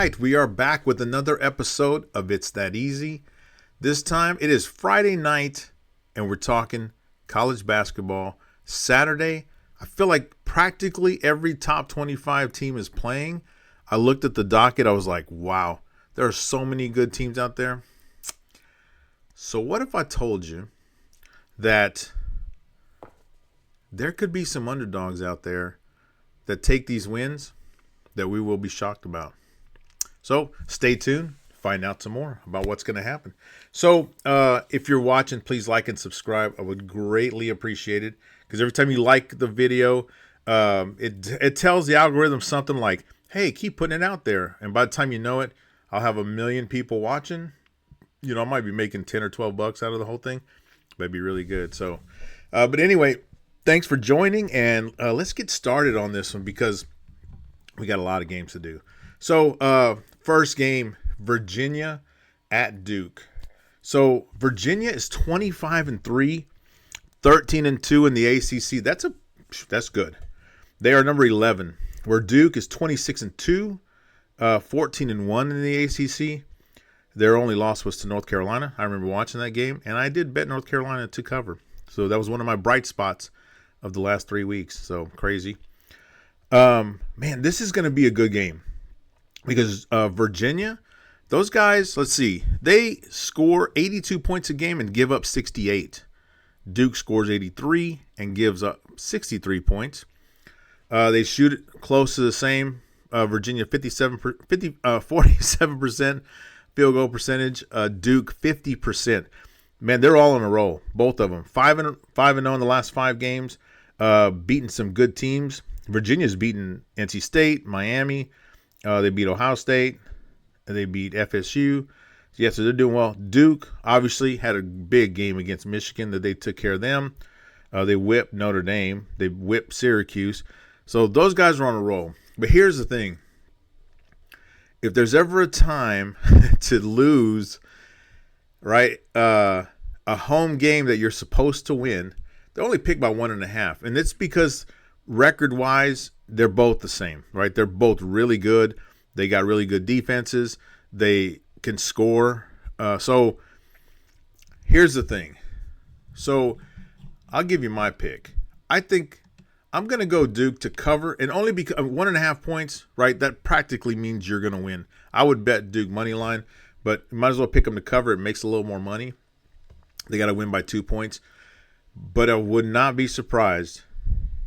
right, we are back with another episode of It's That Easy. This time it is Friday night and we're talking college basketball. Saturday, I feel like practically every top 25 team is playing. I looked at the docket, I was like, wow, there are so many good teams out there. So what if I told you that there could be some underdogs out there that take these wins that we will be shocked about? So stay tuned, find out some more about what's going to happen. So if you're watching, please like and subscribe. I would greatly appreciate it, because every time you like the video, it tells the algorithm something like, hey, keep putting it out there. And by the time you know it, I'll have 1 million people watching. You know, I might be making 10 or 12 bucks out of the whole thing. That'd be really good. So, but anyway, thanks for joining, and let's get started on this one because we got a lot of games to do. So, first game, Virginia at Duke. So, Virginia is 25-3, 13-2 in the ACC. That's good. They are number 11. Where Duke is 26-2, 14-1 in the ACC. Their only loss was to North Carolina. I remember watching that game, and I did bet North Carolina to cover. So that was one of my bright spots of the last 3 weeks. So crazy. Man, this is going to be a good game because Virginia, those guys, let's see, they score 82 points a game and give up 68. Duke scores 83 and gives up 63 points. They shoot it close to the same. Virginia 47% field goal percentage. Duke 50%. Man, they're all on a roll. Both of them 5-0 in the last 5 games. Beating some good teams. Virginia's beaten NC State, Miami. They beat Ohio State. They beat FSU. Yeah, so they're doing well. Duke obviously had a big game against Michigan that they took care of them. They whipped Notre Dame. They whipped Syracuse. So those guys are on a roll. But here's the thing. If there's ever a time to lose, right, a home game that you're supposed to win, they only pick by 1.5. And it's because record-wise, they're both the same, right? They're both really good. They got really good defenses. They can score. So here's the thing. So I'll give you my pick. I think I'm going to go Duke to cover, and only because 1.5 points, right? That practically means you're going to win. I would bet Duke Moneyline, but you might as well pick them to cover. It makes a little more money. They got to win by 2 points. But I would not be surprised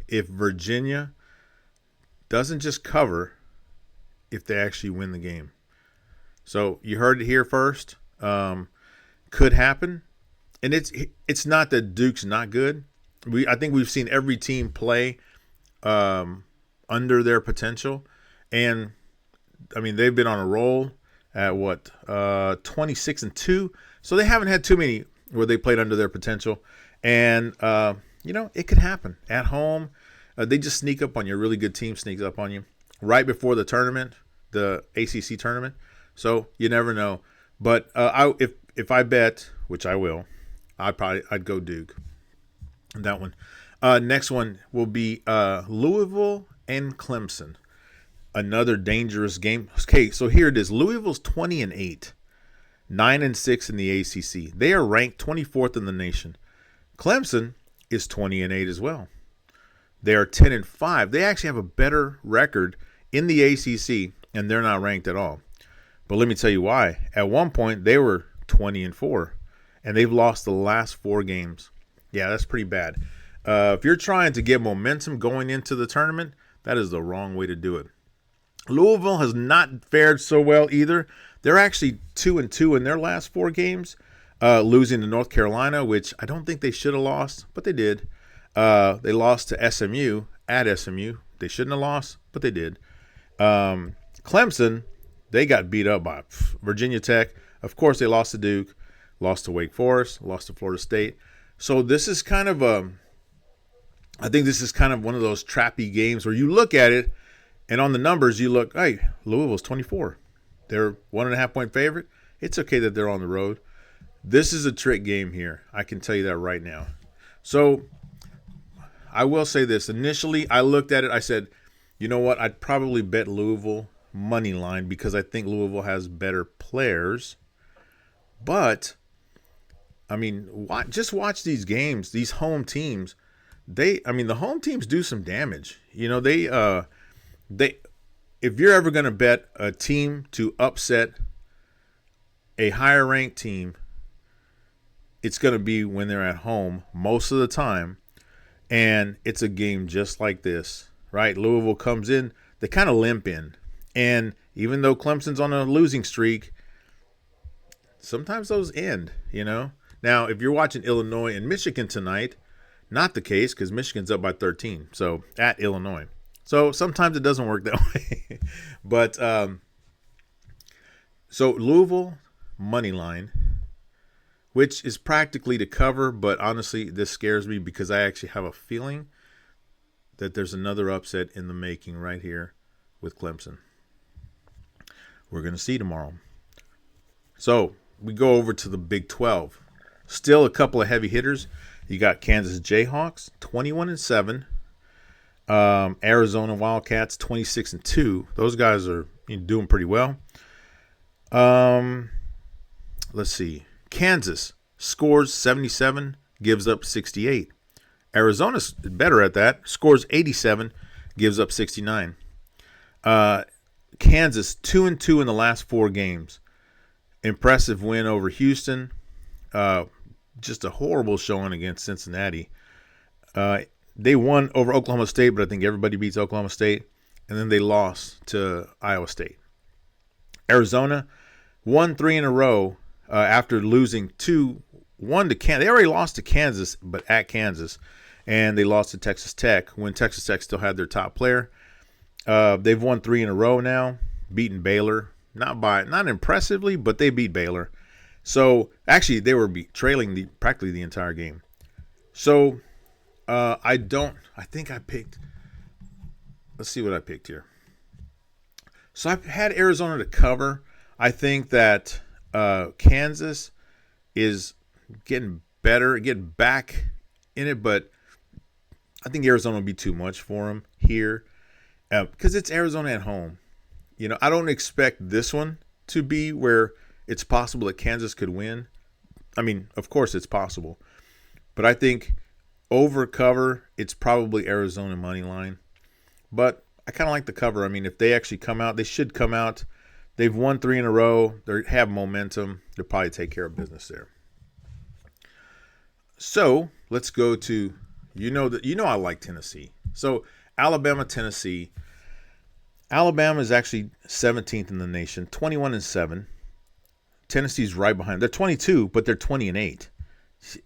if Virginia doesn't just cover, if they actually win the game. So you heard it here first. Could happen. And it's not that Duke's not good. I think we've seen every team play under their potential. And, I mean, they've been on a roll at 26-2. So they haven't had too many where they played under their potential. And, it could happen. At home, they just sneak up on you. A really good team sneaks up on you right before the tournament, the ACC tournament. So you never know. But if I bet, which I will, I'd go Duke. That one. Next one will be Louisville and Clemson. Another dangerous game. Okay, so here it is. Louisville's 20-8, 9-6 in the ACC. They are ranked 24th in the nation. Clemson is 20-8 as well. They are 10-5. They actually have a better record in the ACC, and they're not ranked at all. But let me tell you why. At one point, they were 20-4, and they've lost the last 4 games. Yeah, that's pretty bad. If you're trying to get momentum going into the tournament, that is the wrong way to do it. Louisville has not fared so well either. They're actually 2-2 in their last 4 games, losing to North Carolina, which I don't think they should have lost, but they did. They lost to SMU at SMU. They shouldn't have lost, but they did. Clemson, they got beat up by Virginia Tech. Of course, they lost to Duke, lost to Wake Forest, lost to Florida State. So this is kind of I think this is kind of one of those trappy games where you look at it, and on the numbers you look, hey, Louisville's 24. They're 1.5 point favorite. It's okay that they're on the road. This is a trick game here. I can tell you that right now. So I will say this. Initially, I looked at it. I said, you know what? I'd probably bet Louisville Moneyline because I think Louisville has better players. But, I mean, just watch these games, these home teams. The home teams do some damage. You know, they if you're ever going to bet a team to upset a higher ranked team, it's going to be when they're at home most of the time. And it's a game just like this, right? Louisville comes in, they kind of limp in. And even though Clemson's on a losing streak, sometimes those end, you know? Now, if you're watching Illinois and Michigan tonight, not the case because Michigan's up by 13, so at Illinois. So sometimes it doesn't work that way. But so Louisville money line, which is practically to cover, but honestly, this scares me because I actually have a feeling that there's another upset in the making right here with Clemson. We're going to see tomorrow. So we go over to the Big 12. Still a couple of heavy hitters. You got Kansas Jayhawks, 21-7. Arizona Wildcats, 26-2. Those guys are doing pretty well. Let's see. Kansas scores 77, gives up 68. Arizona's better at that. Scores 87, gives up 69. Kansas 2-2 in the last 4 games. Impressive win over Houston. Just a horrible showing against Cincinnati. They won over Oklahoma State, but I think everybody beats Oklahoma State. And then they lost to Iowa State. Arizona won 3 in a row after losing 2-1 to Kansas. They already lost to Kansas, but at Kansas. And they lost to Texas Tech when Texas Tech still had their top player. They've won 3 in a row now, beaten Baylor. Not impressively, but they beat Baylor. So, actually, they were trailing practically the entire game. So, I think I picked, let's see what I picked here. So, I had Arizona to cover. I think that Kansas is getting better, getting back in it, but I think Arizona will be too much for them here because it's Arizona at home. You know, I don't expect this one to be where it's possible that Kansas could win. I mean, of course it's possible. But I think over cover, it's probably Arizona money line. But I kind of like the cover. I mean, if they actually come out, they should come out. They've won 3 in a row. They have momentum. They'll probably take care of business there. So let's go to, I like Tennessee. So Alabama, Tennessee. Alabama is actually 17th in the nation, 21-7. Tennessee's right behind. They're 22, but they're 20-8.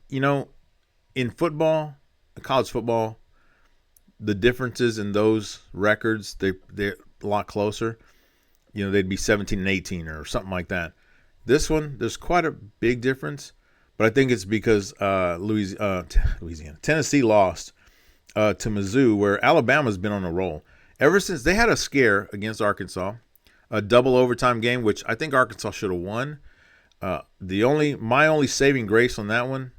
You know, in football, college football, the differences in those records, they're a lot closer. You know, they'd be 17-18 or something like that. This one, there's quite a big difference, but I think it's because Tennessee lost to Mizzou, where Alabama's been on a roll. Ever since they had a scare against Arkansas, a double overtime game, which I think Arkansas should have won. My only saving grace on that one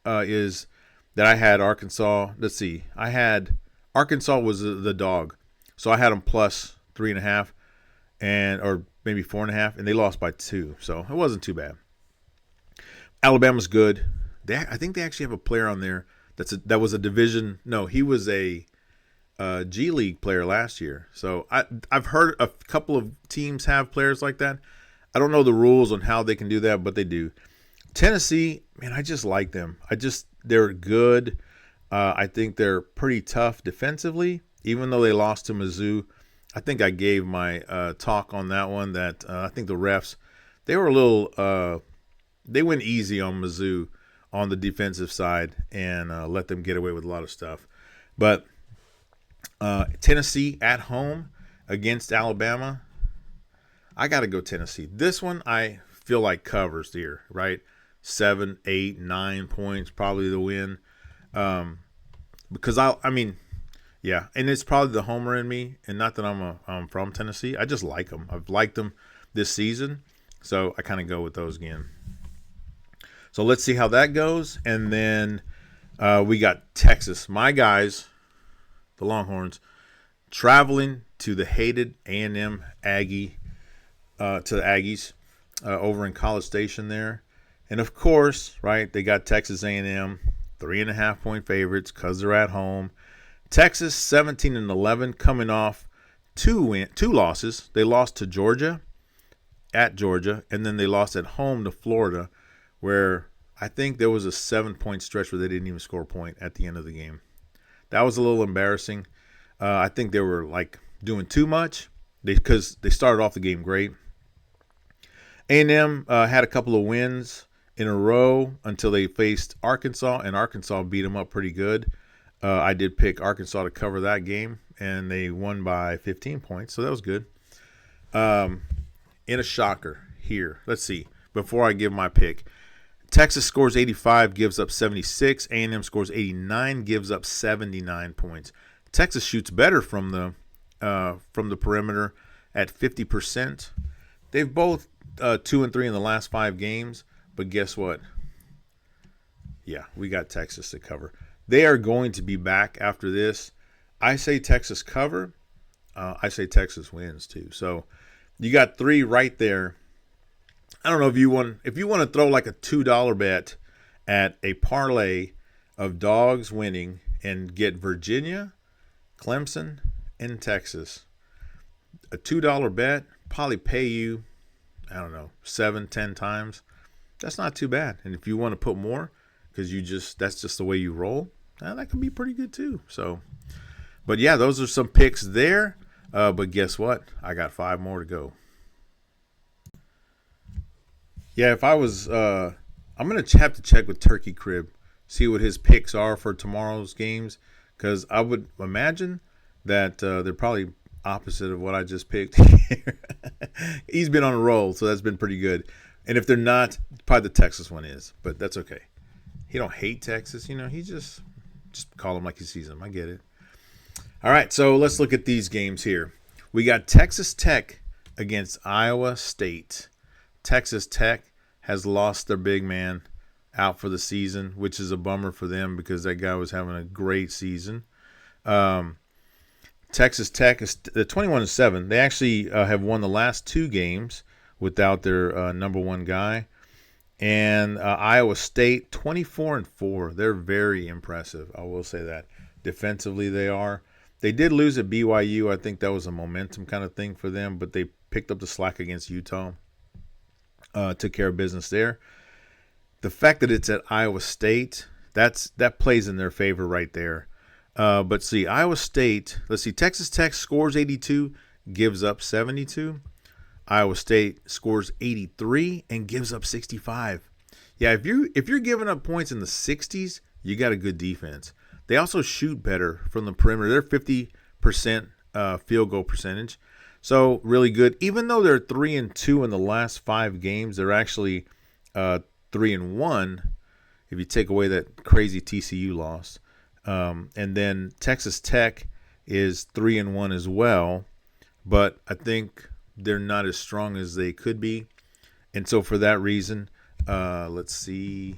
is that I had Arkansas. Let's see, I had Arkansas was the dog, so I had them plus 3.5 or maybe 4.5, and they lost by 2, so it wasn't too bad. Alabama's good. I think they actually have a player on there that was a division. No, he was a G League player last year. So I've heard a couple of teams have players like that. I don't know the rules on how they can do that, but they do. Tennessee, man, I just like them. They're good. I think they're pretty tough defensively, even though they lost to Mizzou. I think I gave my talk on that one that I think the refs, they were a little they went easy on Mizzou on the defensive side and let them get away with a lot of stuff. But Tennessee at home against Alabama, I got to go Tennessee. This one I feel like covers here, right? 7, 8, 9 points, probably the win. Because yeah, and it's probably the homer in me, and not that I'm from Tennessee. I just like them. I've liked them this season, so I kind of go with those again. So let's see how that goes, and then we got Texas. My guys, the Longhorns, traveling to the hated A&M Aggie, to the Aggies over in College Station there. And of course, right, they got Texas A&M, 3.5-point favorites because they're at home. Texas 17-11, coming off two losses. They lost to Georgia, at Georgia, and then they lost at home to Florida, where I think there was a 7-point stretch where they didn't even score a point at the end of the game. That was a little embarrassing. I think they were like doing too much because they started off the game great. A&M had a couple of wins in a row until they faced Arkansas, and Arkansas beat them up pretty good. I did pick Arkansas to cover that game, and they won by 15 points, so that was good. In a shocker here, let's see, before I give my pick. Texas scores 85, gives up 76. A&M scores 89, gives up 79 points. Texas shoots better from the perimeter at 50%. They've both 2 and 3 in the last 5 games, but guess what? Yeah, we got Texas to cover. They are going to be back after this. I say Texas cover. I say Texas wins too. So you got 3 right there. I don't know if you want to throw like a $2 bet at a parlay of dogs winning and get Virginia, Clemson, and Texas. A $2 bet probably pay you, I don't know, 7-10 times. That's not too bad. And if you want to put more, because that's just the way you roll, that could be pretty good too. So, but yeah, those are some picks there. But guess what? I got 5 more to go. Yeah, if I was, I'm going to have to check with Turkey Crib, see what his picks are for tomorrow's games, because I would imagine that they're probably opposite of what I just picked. He's been on a roll, so that's been pretty good. And if they're not, probably the Texas one is, but that's okay. He don't hate Texas, he just call him like he sees him. I get it. All right, so let's look at these games here. We got Texas Tech against Iowa State. Texas Tech has lost their big man out for the season, which is a bummer for them because that guy was having a great season. Texas Tech is 21-7. They actually have won the last 2 games without their number 1 guy. And Iowa State 24-4. They're very impressive. I will say that. Defensively, they are. They did lose at BYU. I think that was a momentum kind of thing for them, but they picked up the slack against Utah. Took care of business there. The fact that it's at Iowa State, that plays in their favor right there. But see, Iowa State, let's see, Texas Tech scores 82, gives up 72. Iowa State scores 83 and gives up 65. Yeah, if you're giving up points in the 60s, you got a good defense. They also shoot better from the perimeter. They're 50% field goal percentage. So really good. Even though they're 3-2 in the last 5 games, they're actually 3-1 if you take away that crazy TCU loss. And then Texas Tech is 3-1 as well, but I think they're not as strong as they could be. And so for that reason, let's see.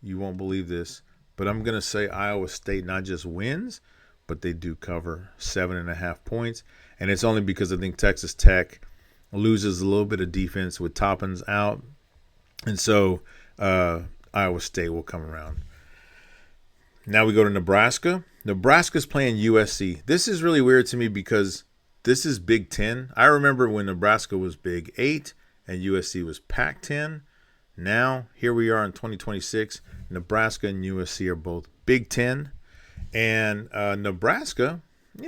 You won't believe this, but I'm going to say Iowa State not just wins, but they do cover 7.5 points. And it's only because I think Texas Tech loses a little bit of defense with Toppins out. And so Iowa State will come around. Now we go to Nebraska. Nebraska's playing USC. This is really weird to me because this is Big Ten. I remember when Nebraska was Big 8 and USC was Pac-10. Now, here we are in 2026. Nebraska and USC are both Big Ten. And Nebraska,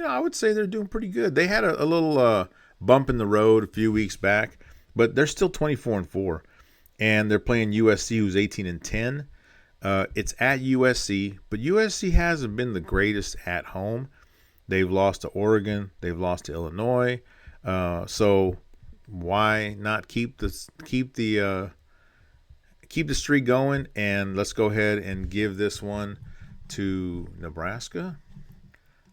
I would say they're doing pretty good. They had a little bump in the road a few weeks back, but they're still 24-4. And they're playing USC, who's 18-10. It's at USC, but USC hasn't been the greatest at home. They've lost to Oregon. They've lost to Illinois. So why not keep the streak going? And let's go ahead and give this one to Nebraska.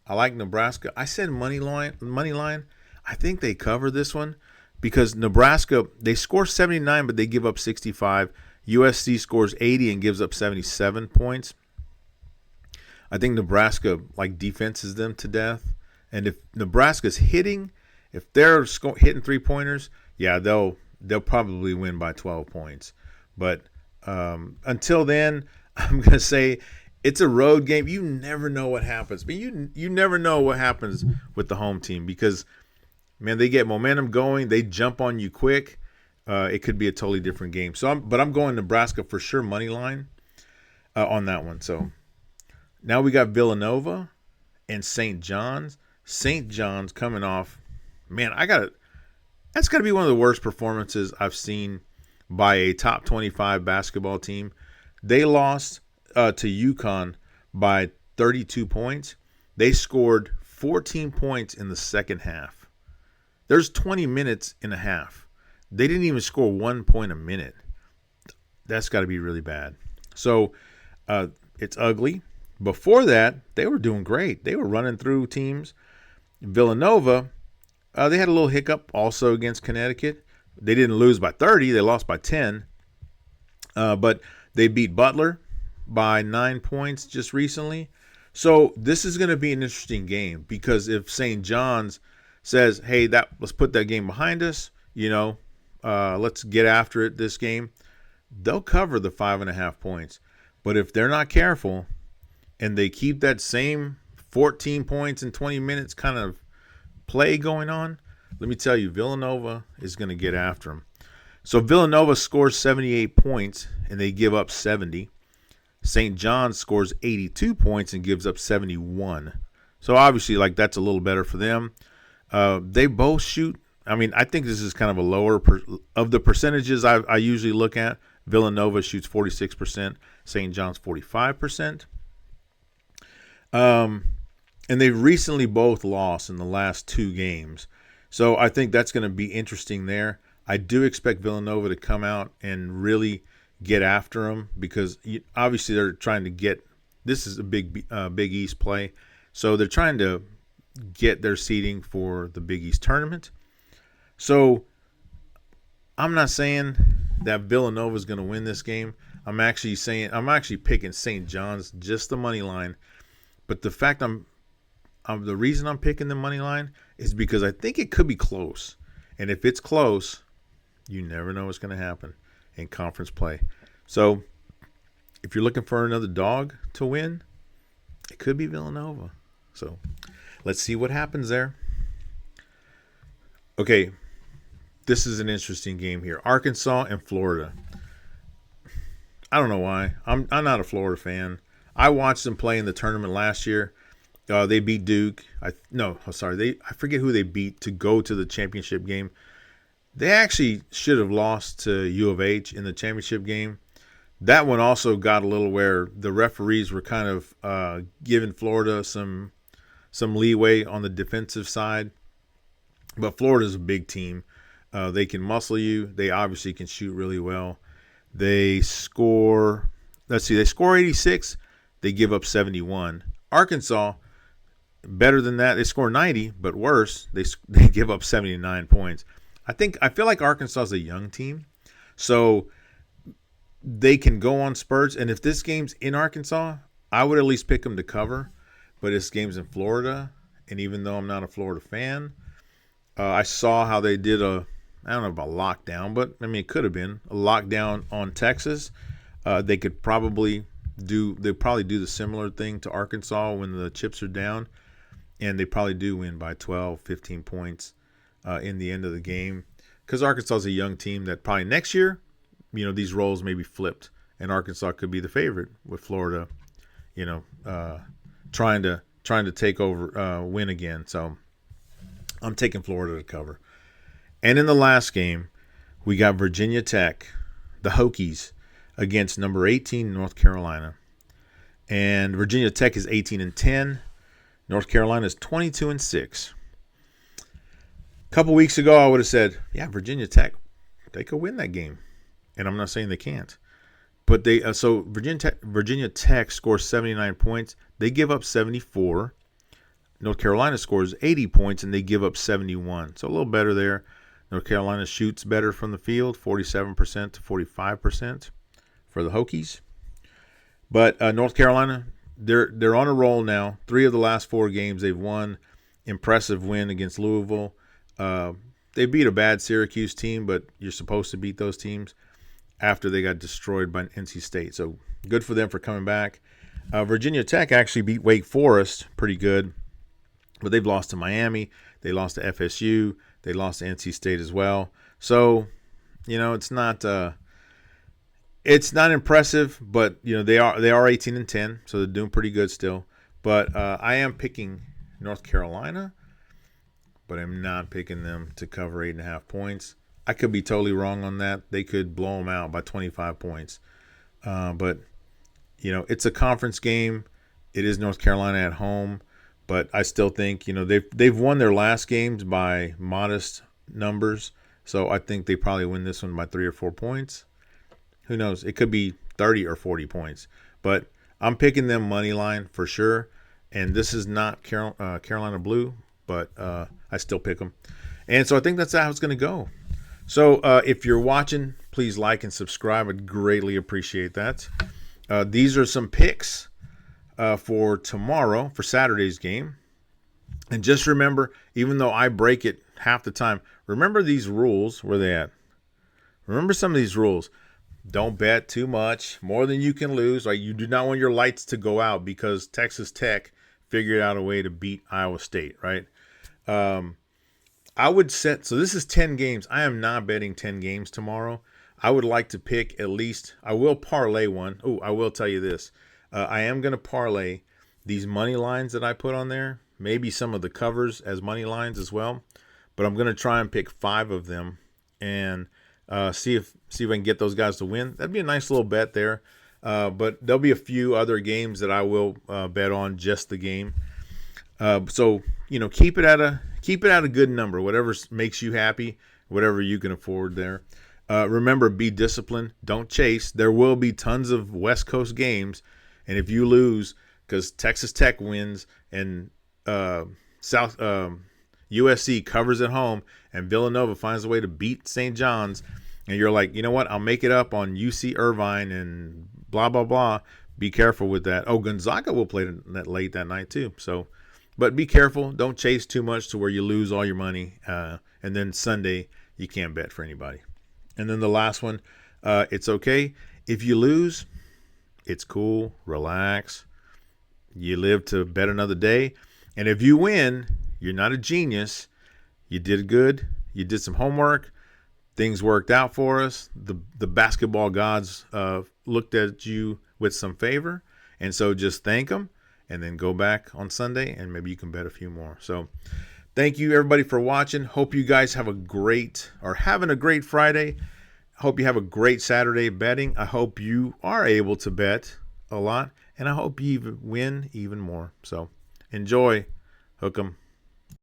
I like Nebraska. I said money line. I think they cover this one because Nebraska, they score 79, but they give up 65. USC scores 80 and gives up 77 points. I think Nebraska defenses them to death. And if Nebraska's hitting, if they're hitting 3-pointers, yeah, they'll probably win by 12 points. But until then, I'm going to say it's a road game. You never know what happens. But you never know what happens with the home team because, man, they get momentum going. They jump on you quick. It could be a totally different game. So, I'm going Nebraska for sure, money line on that one. So now we got Villanova and St. John's. St. John's coming off, man, that's got to be one of the worst performances I've seen by a top 25 basketball team. They lost to UConn by 32 points. They scored 14 points in the second half. There's 20 minutes in a half. They didn't even score 1 point a minute. That's got to be really bad. So it's ugly. Before that, they were doing great. They were running through teams. Villanova, they had a little hiccup also against Connecticut. They didn't lose by 30. They lost by 10. But they beat Butler by 9 points just recently. So this is going to be an interesting game because if St. John's says, hey, let's put that game behind us, let's get after it this game, they'll cover the 5.5 points. But if they're not careful and they keep that same 14 points in 20 minutes kind of play going on, let me tell you, Villanova is going to get after them. So Villanova scores 78 points and they give up 70. St. John's scores 82 points and gives up 71. So obviously, that's a little better for them. They both shoot. I mean, I think this is kind of a lower of the percentages I usually look at. Villanova shoots 46%, St. John's 45%. And they recently both lost in the last 2 games. So I think that's going to be interesting there. I do expect Villanova to come out and really get after them because obviously they're trying to get – this is a Big East play. So they're trying to get their seeding for the Big East tournament. So I'm not saying that Villanova is going to win this game. I'm actually picking St. John's, just the money line. But the fact the reason I'm picking the money line is because I think it could be close. And if it's close, you never know what's going to happen in conference play. So if you're looking for another dog to win, it could be Villanova. So let's see what happens there. Okay, this is an interesting game here. Arkansas and Florida. I don't know why. I'm not a Florida fan. I watched them play in the tournament last year. They beat Duke. I forget who they beat to go to the championship game. They actually should have lost to U of H in the championship game. That one also got a little where the referees were kind of giving Florida some leeway on the defensive side. But Florida's a big team. They can muscle you. They obviously can shoot really well. They score 86. They give up 71. Arkansas, better than that. They score 90, but worse. They give up 79 points. I feel like Arkansas is a young team, so they can go on spurts. And if this game's in Arkansas, I would at least pick them to cover. But this game's in Florida, and even though I'm not a Florida fan, I saw how they did I don't know about lockdown, but I mean it could have been a lockdown on Texas. They could probably do the similar thing to Arkansas when the chips are down, and they probably do win by 12, 15 points in the end of the game. Because Arkansas is a young team that probably next year, these roles may be flipped, and Arkansas could be the favorite with Florida, trying to take over, win again. So I'm taking Florida to cover. And in the last game, we got Virginia Tech, the Hokies, against number 18 North Carolina. And Virginia Tech is 18-10. North Carolina is 22-6. A couple weeks ago, I would have said, yeah, Virginia Tech, they could win that game. And I'm not saying they can't. But Virginia Tech scores 79 points. They give up 74. North Carolina scores 80 points, and they give up 71. So a little better there. North Carolina shoots better from the field, 47% to 45% for the Hokies. But North Carolina, they're on a roll now. 3 of the last 4 games they've won. impressive win against Louisville. They beat a bad Syracuse team, but you're supposed to beat those teams after they got destroyed by NC State. So good for them for coming back. Virginia Tech actually beat Wake Forest pretty good, but they've lost to Miami. They lost to FSU. They lost to NC State as well. So, it's not impressive, but they are 18-10, so they're doing pretty good still. But I am picking North Carolina, but I'm not picking them to cover 8.5 points. I could be totally wrong on that. They could blow them out by 25 points. But it's a conference game. It is North Carolina at home, but I still think they've won their last games by modest numbers. So I think they probably win this one by 3 or 4 points. Who knows? It could be 30 or 40 points. But I'm picking them money line for sure. And this is not Carolina Blue, but I still pick them. And so I think that's how it's going to go. So if you're watching, please like and subscribe. I'd greatly appreciate that. These are some picks for tomorrow, for Saturday's game. And just remember, even though I break it half the time, remember these rules. Where are they at? Remember some of these rules. Don't bet too much, more than you can lose. Like, you do not want your lights to go out because Texas Tech figured out a way to beat Iowa State, right? I would set, so this is 10 games. I am not betting 10 games tomorrow. I would like to pick at least, I will parlay one. Oh, I will tell you this. I am going to parlay these money lines that I put on there, maybe some of the covers as money lines as well. But I'm going to try and pick 5 of them and see if I can get those guys to win. That'd be a nice little bet there. But there'll be a few other games that I will bet on, just the game. So keep it at a good number, whatever makes you happy, whatever you can afford there. Remember, be disciplined. Don't chase. There will be tons of West Coast games, and if you lose because Texas Tech wins and USC covers at home and Villanova finds a way to beat St. John's, and you're like, you know what? I'll make it up on UC Irvine and blah blah blah. Be careful with that. Oh, Gonzaga will play that late that night too. So. But be careful. Don't chase too much to where you lose all your money. And then Sunday, you can't bet for anybody. And then the last one, it's okay. If you lose, it's cool. Relax. You live to bet another day. And if you win, you're not a genius. You did good. You did some homework. Things worked out for us. The basketball gods looked at you with some favor. And so just thank them. And then go back on Sunday, and maybe you can bet a few more. So thank you, everybody, for watching. Hope you guys have having a great Friday. Hope you have a great Saturday betting. I hope you are able to bet a lot, and I hope you win even more. So enjoy. Hook 'em.